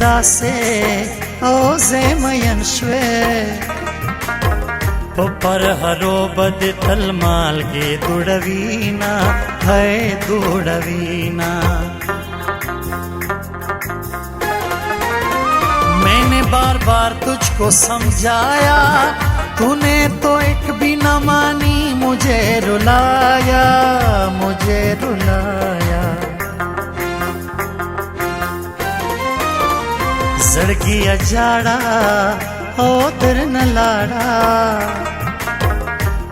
दासे ओजे मयन श्वे पर हरो बद तल मालगे दुड़वीना है दुड़वीना। मैंने बार बार तुझको समझाया, तूने तो एक भी न मानी, मुझे रुलाया मुझे रुलाया। जड़गी अजाड़ा ओ दर न लाड़ा,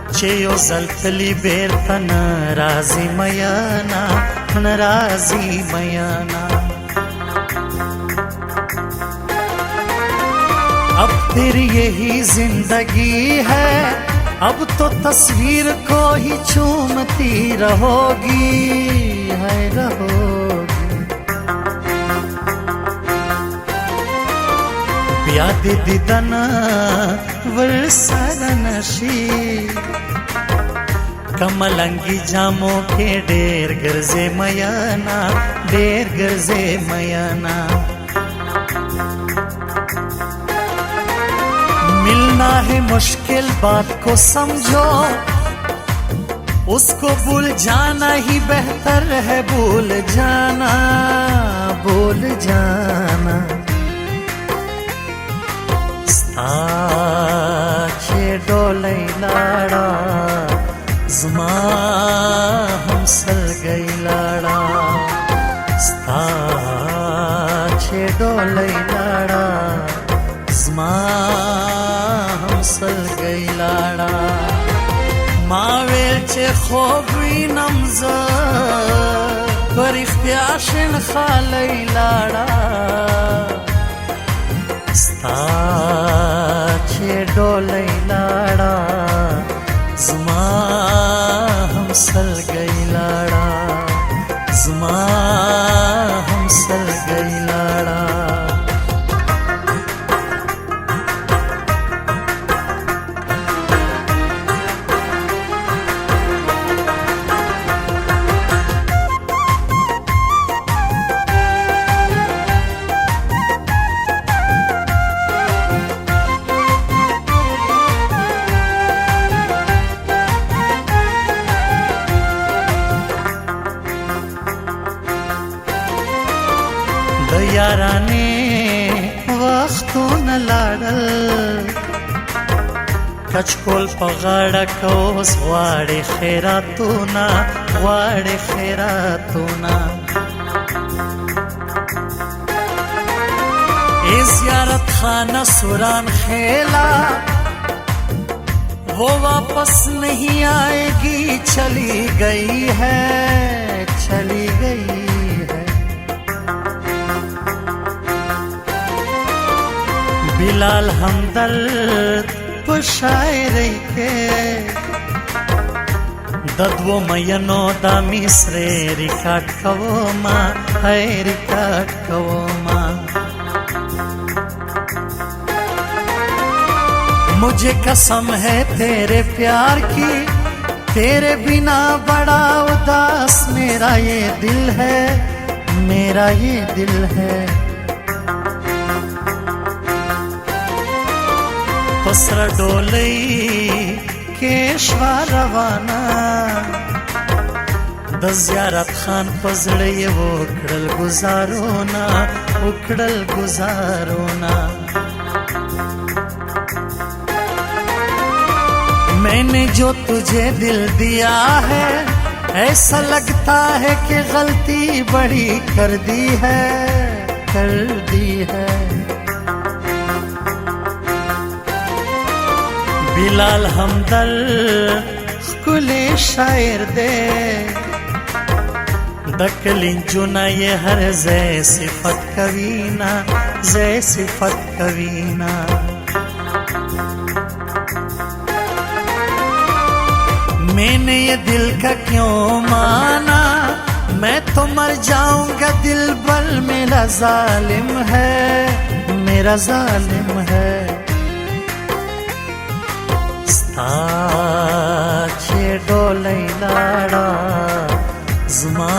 चेयो जलतली बेर तन राजी मयाना न राजी मयाना। अब फिर यही जिंदगी है, अब तो तस्वीर को ही चूमती रहोगी है रहोगी। याद दिदन वर्षनशी कमलंगी जामो के डेर गर्जे मयाना डेर गर्जे मयाना। मिलना है मुश्किल बात को समझो, उसको भूल जाना ही बेहतर है भूल जाना भूल जाना। आछे डोले लाड़ा ज़मा हमसल गई लाड़ा, आछे डोले लाड़ा ज़मा हमसल गई लाड़ा। मावेल चे खोबी नमज़ पर इख्तियाशन खाले लाड़ा, आछे डोले लाड़ा ज़मा हमसल गई लाड़ा ज़मा हमसल गई लाड़ा। याराने वक्तों न लाडल, कचकोल पगाड़ा कोस वाड़े खैरातोना वाड़े खैरातोना। ए ज़ियारत खाना सुरान खेला, वो वापस नहीं आएगी, चली गई है चली गई है। बिलाल हमदर्द पुशायरे के दद्वो मयनो दा मिसरे रिकाट कवोमा है रिकाट कवोमा। मुझे कसम है तेरे प्यार की, तेरे बिना बड़ा उदास मेरा ये दिल है मेरा ये दिल है। पसरा डोलई केशवा रवाना, द ज़ियारत खान पजड़े वो उखड़ल गुजारोना उखड़ल गुजारोना। मैंने जो तुझे दिल दिया है, ऐसा लगता है कि गलती बड़ी कर दी है कर दी है। बिलाल हमदर्द कुले शायर दे, दकलिन जुना ये हर जै सिफत कवीना जै सिफत कवीना। मैंने ये दिल का क्यों माना, मैं तो मर जाऊंगा दिल बल मेरा जालिम है मेरा जालिम है। आछे डोले लाड़ा ज़मा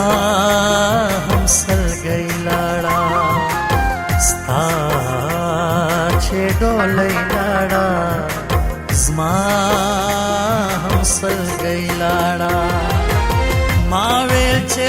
हमसल गई लाड़ा, डोलै लाडा zma हमसल गई लाडा मावेल चे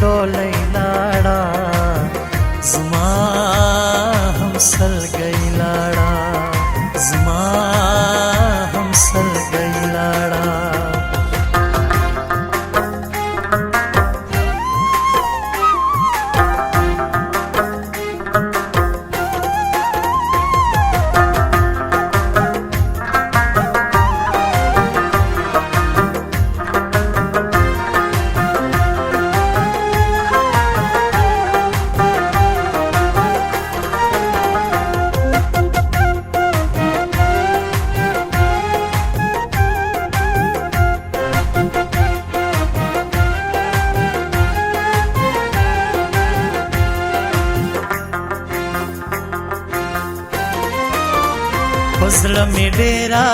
डोलै लाडा zma हमसल गई लाडा zma हमसल गई लाडा ज़ल्म डेरा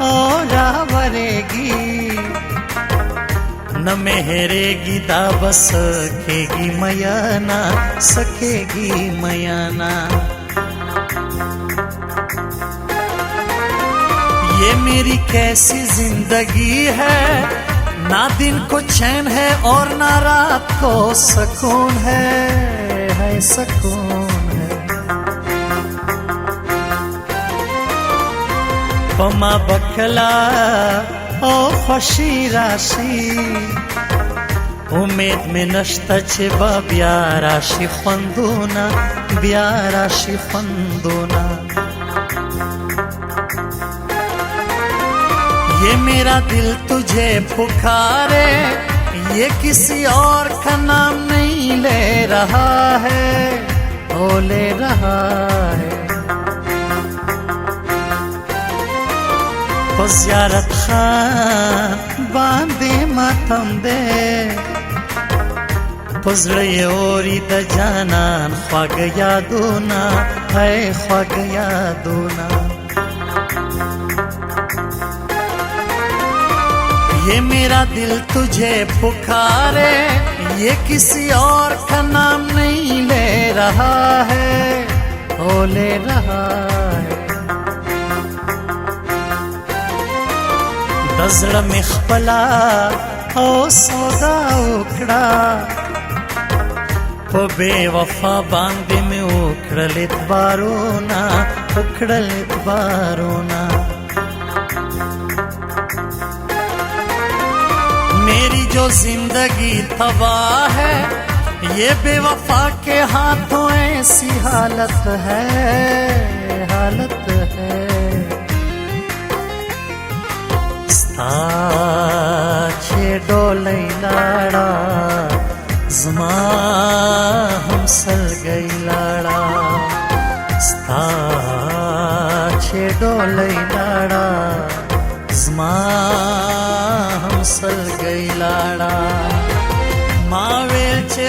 और आवरेगी न मेहरेगी दा बस सकेगी मयाना सकेगी मयाना ये मेरी कैसी जिंदगी है ना दिन को चैन है और ना रात को सुकून है सुकून पमा बखला ओ खुशी राशि उम्मीद में नश्ता चे बिया राशि खंदोना बिया राशि खंदोना ये मेरा दिल तुझे पुकारे ये किसी और का नाम नहीं ले रहा है ओ ले रहा है ज़ियारत खान बांधे मातम दे पुज़ड़े ओरी द जानान ख्वाग यादोना है ख्वाग यादोना ये मेरा दिल तुझे पुकारे ये किसी और का नाम नहीं ले रहा है ओ ले रहा है दज़ड़ में खपला ओ सौदा उकड़ा ओ बेवफा बांधे में उकड़ल इतबारोना उकड़ल इतबारोना मेरी जो जिंदगी तबाह है ये बेवफा के हाथों ऐसी हालत है हालत है छे डोलै लाडा zma हमसल गई लाडा छे डोलै लाडा zma हमसल गई लाडा मावेल चे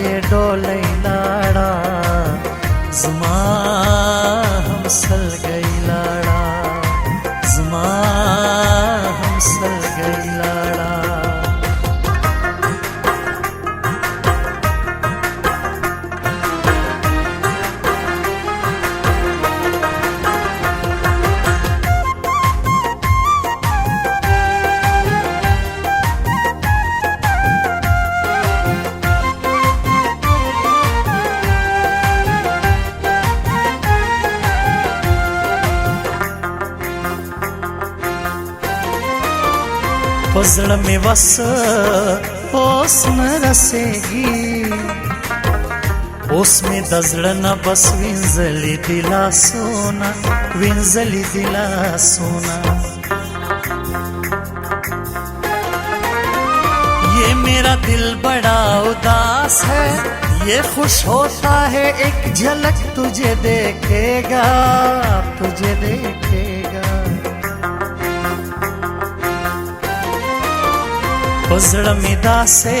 छे डोलै लाडा zma हमसल गई लाडा zma हमसल गई लाडा ज़ल्म में वस ओस न रसेगी उसमें दज़ड़ न बस विंजली दिला सोना विंजली दिला सोना ये मेरा दिल बड़ा उदास है ये खुश होता है एक झलक तुझे देखेगा तुझे देखेगा ज़ल्म में दासे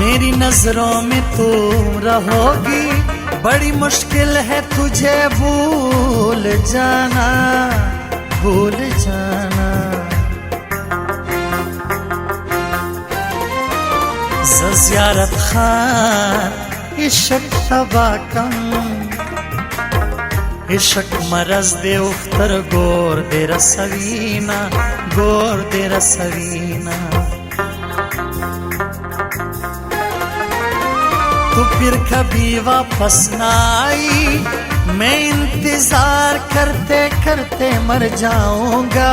मेरी नजरों में तू रहोगी बड़ी मुश्किल है तुझे भूल जाना भूल जाना ज़ियारत खान इश्क तबा कम इश्क मरज दे उफ्तर गोर दे रसवीना गोर दे रसवीना तू फिर कभी वापस ना आई मैं इंतजार करते करते मर जाऊंगा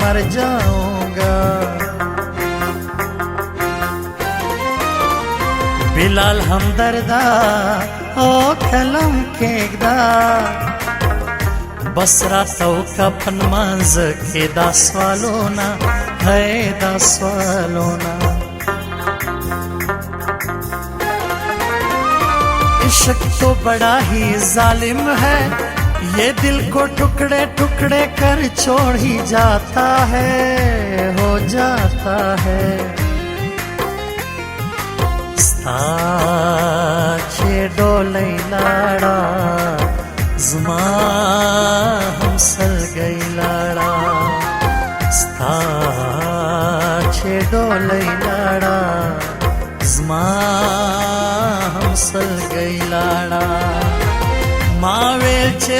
मर जाऊंगा बिलाल हमदर्दा ओ कलम केकदा बसरा तो कफन मंज के दासवालोना है दासवालोना इश्क तो बड़ा ही जालिम है ये दिल को टुकड़े टुकड़े कर छोड़ ही जाता है हो जाता है स्ताचे डोले लाड़ा जुमा हमसल गई लाड़ा स्ताचे डोले लाड़ा जुमा हमसल गई लाड़ा मावेल चे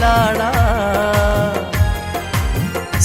लाड़ा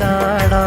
लाड़ा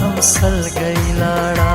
हमसल गई लाड़ा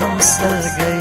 हमसल गई